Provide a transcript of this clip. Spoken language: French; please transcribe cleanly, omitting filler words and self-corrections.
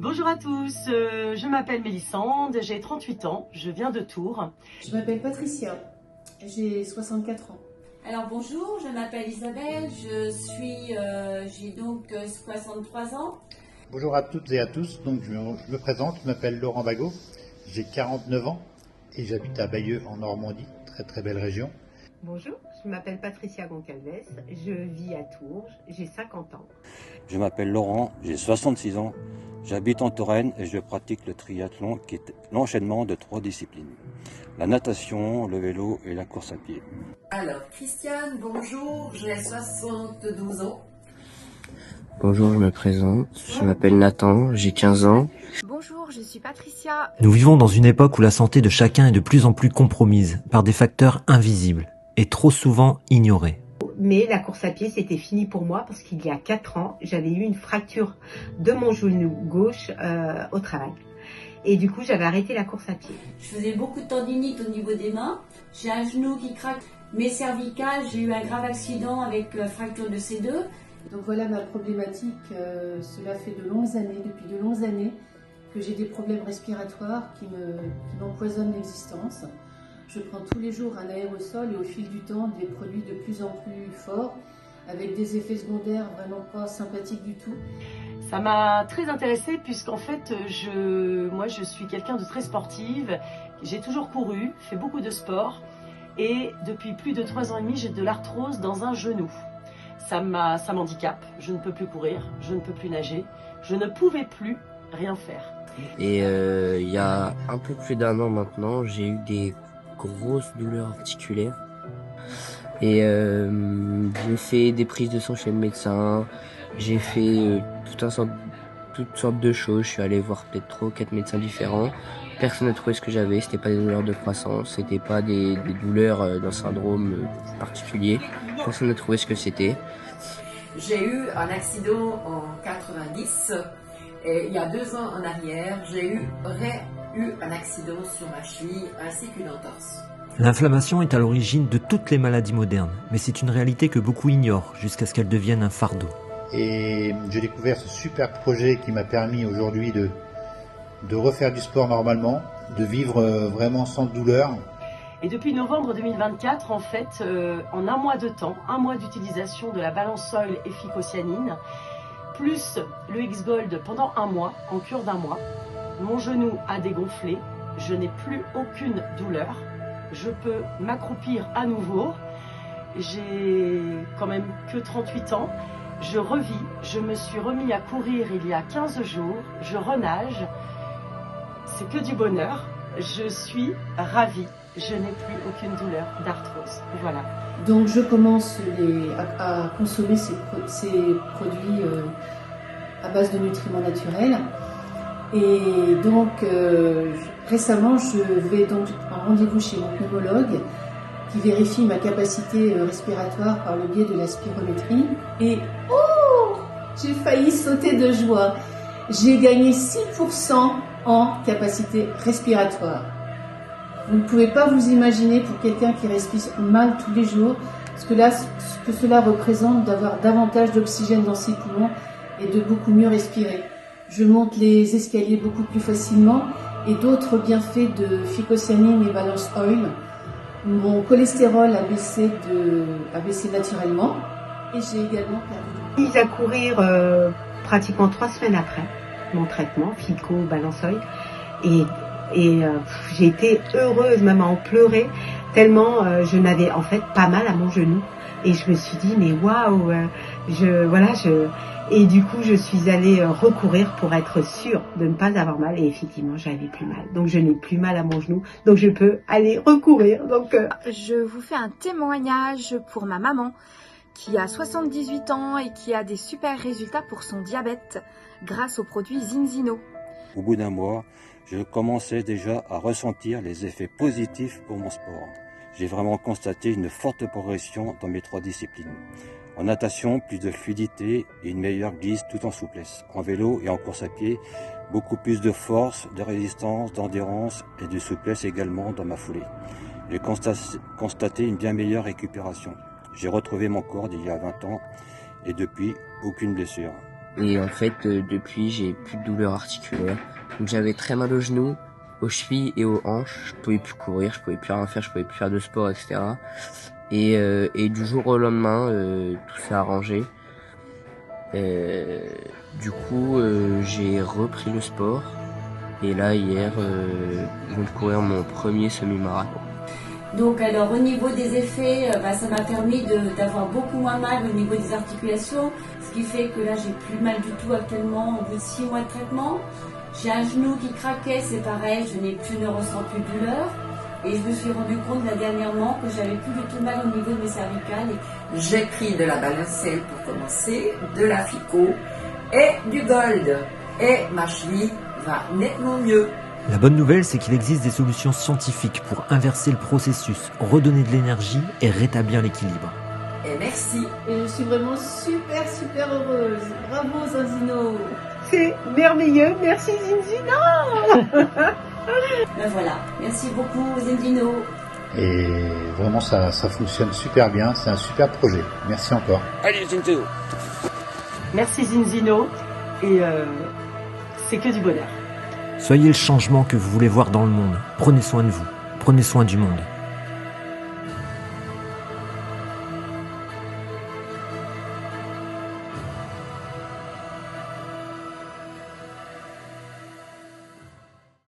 Bonjour à tous, je m'appelle Mélissande, j'ai 38 ans, je viens de Tours. Je m'appelle Patricia, j'ai 64 ans. Alors bonjour, je m'appelle Isabelle, j'ai donc 63 ans. Bonjour à toutes et à tous, donc je me présente, je m'appelle Laurent Bagot, j'ai 49 ans et j'habite à Bayeux en Normandie, très très belle région. Bonjour, je m'appelle Patricia Goncalves, je vis à Tours, j'ai 50 ans. Je m'appelle Laurent, j'ai 66 ans, j'habite en Touraine et je pratique le triathlon qui est l'enchaînement de 3 disciplines. La natation, le vélo et la course à pied. Alors, Christiane, bonjour, j'ai 72 ans. Bonjour, je me présente, je m'appelle Nathan, j'ai 15 ans. Bonjour, je suis Patricia. Nous vivons dans une époque où la santé de chacun est de plus en plus compromise par des facteurs invisibles et trop souvent ignorés. Mais la course à pied, c'était fini pour moi parce qu'il y a 4 ans, j'avais eu une fracture de mon genou gauche au travail. Et du coup, j'avais arrêté la course à pied. Je faisais beaucoup de tendinite au niveau des mains, j'ai un genou qui craque, mes cervicales, j'ai eu un grave accident avec fracture de C2. Donc voilà ma problématique, cela fait depuis de longues années, que j'ai des problèmes respiratoires qui m'empoisonnent l'existence. Je prends tous les jours un aérosol et au fil du temps des produits de plus en plus forts, avec des effets secondaires vraiment pas sympathiques du tout. Ça m'a très intéressée puisqu'en fait, moi je suis quelqu'un de très sportive, j'ai toujours couru, fait beaucoup de sport et depuis plus de 3 ans et demi, j'ai de l'arthrose dans un genou. Ça m'handicape, je ne peux plus courir, je ne peux plus nager, je ne pouvais plus rien faire. Et il y a un peu plus d'1 an maintenant, j'ai eu des grosses douleurs articulaires. Et j'ai fait des prises de sang chez le médecin, j'ai fait toutes sortes de choses, je suis allé voir peut-être 3 ou 4 médecins différents. Personne n'a trouvé ce que j'avais, c'était pas des douleurs de croissance, c'était pas des douleurs d'un syndrome particulier. Personne n'a trouvé ce que c'était. J'ai eu un accident en 90 et il y a 2 ans en arrière, j'ai eu un accident sur ma cheville ainsi qu'une entorse. L'inflammation est à l'origine de toutes les maladies modernes, mais c'est une réalité que beaucoup ignorent jusqu'à ce qu'elle devienne un fardeau. Et j'ai découvert ce super projet qui m'a permis aujourd'hui de refaire du sport normalement, de vivre vraiment sans douleur. Et depuis novembre 2024, en fait, en 1 mois de temps, 1 mois d'utilisation de la balance Oil efficocyanine, plus le X-Gold pendant 1 mois, en cure d'1 mois, mon genou a dégonflé, je n'ai plus aucune douleur, je peux m'accroupir à nouveau, j'ai quand même que 38 ans, je revis, je me suis remis à courir il y a 15 jours, je renage, c'est que du bonheur, je suis ravie, je n'ai plus aucune douleur d'arthrose, voilà. Donc je commence à consommer ces produits à base de nutriments naturels. Et donc récemment, je vais donc en rendez-vous chez mon pneumologue qui vérifie ma capacité respiratoire par le biais de la spirométrie. Et oh, j'ai failli sauter de joie. J'ai gagné 6% en capacité respiratoire. Vous ne pouvez pas vous imaginer pour quelqu'un qui respire mal tous les jours ce que cela représente d'avoir davantage d'oxygène dans ses poumons et de beaucoup mieux respirer. Je monte les escaliers beaucoup plus facilement et d'autres bienfaits de phycocyanine et balance oil. Mon cholestérol a baissé naturellement et j'ai également perdu. Je suis à courir pratiquement 3 semaines après mon traitement, Fico, balance oil. Et j'ai été heureuse, même à en pleurer, tellement je n'avais en fait pas mal à mon genou. Et je me suis dit, mais waouh, et du coup, je suis allée recourir pour être sûre de ne pas avoir mal. Et effectivement, j'avais plus mal. Donc, je n'ai plus mal à mon genou. Donc, je peux aller recourir. Je vous fais un témoignage pour ma maman qui a 78 ans et qui a des super résultats pour son diabète grâce au produit Zinzino. Au bout d'1 mois, je commençais déjà à ressentir les effets positifs pour mon sport. J'ai vraiment constaté une forte progression dans mes 3 disciplines. En natation, plus de fluidité et une meilleure glisse tout en souplesse. En vélo et en course à pied, beaucoup plus de force, de résistance, d'endurance et de souplesse également dans ma foulée. J'ai constaté une bien meilleure récupération. J'ai retrouvé mon corps d'il y a 20 ans et depuis, aucune blessure. Et en fait, depuis, j'ai plus de douleur articulaire. Donc j'avais très mal aux genoux, aux chevilles et aux hanches. Je pouvais plus courir, je pouvais plus rien faire, je pouvais plus faire de sport, etc. Et du jour au lendemain, tout s'est arrangé. Du coup, j'ai repris le sport. Et là, hier, je viens de courir mon premier semi-marathon. Donc alors au niveau des effets, ça m'a permis d'avoir beaucoup moins mal au niveau des articulations, ce qui fait que là j'ai plus mal du tout actuellement au bout de 6 mois de traitement. J'ai un genou qui craquait, c'est pareil, je ne ressens plus de douleur. Et je me suis rendu compte là dernièrement que j'avais plus du tout mal au niveau de mes cervicales. J'ai pris de la balancelle pour commencer, de la FICO et du Gold. Et ma cheville va nettement mieux. La bonne nouvelle, c'est qu'il existe des solutions scientifiques pour inverser le processus, redonner de l'énergie et rétablir l'équilibre. Et merci. Et je suis vraiment super heureuse. Bravo Zinzino. C'est merveilleux, merci Zinzino. Ben voilà, merci beaucoup Zinzino. Et vraiment, ça fonctionne super bien. C'est un super projet. Merci encore. Allez, Zinzino. Merci Zinzino. Et c'est que du bonheur. Soyez le changement que vous voulez voir dans le monde. Prenez soin de vous. Prenez soin du monde.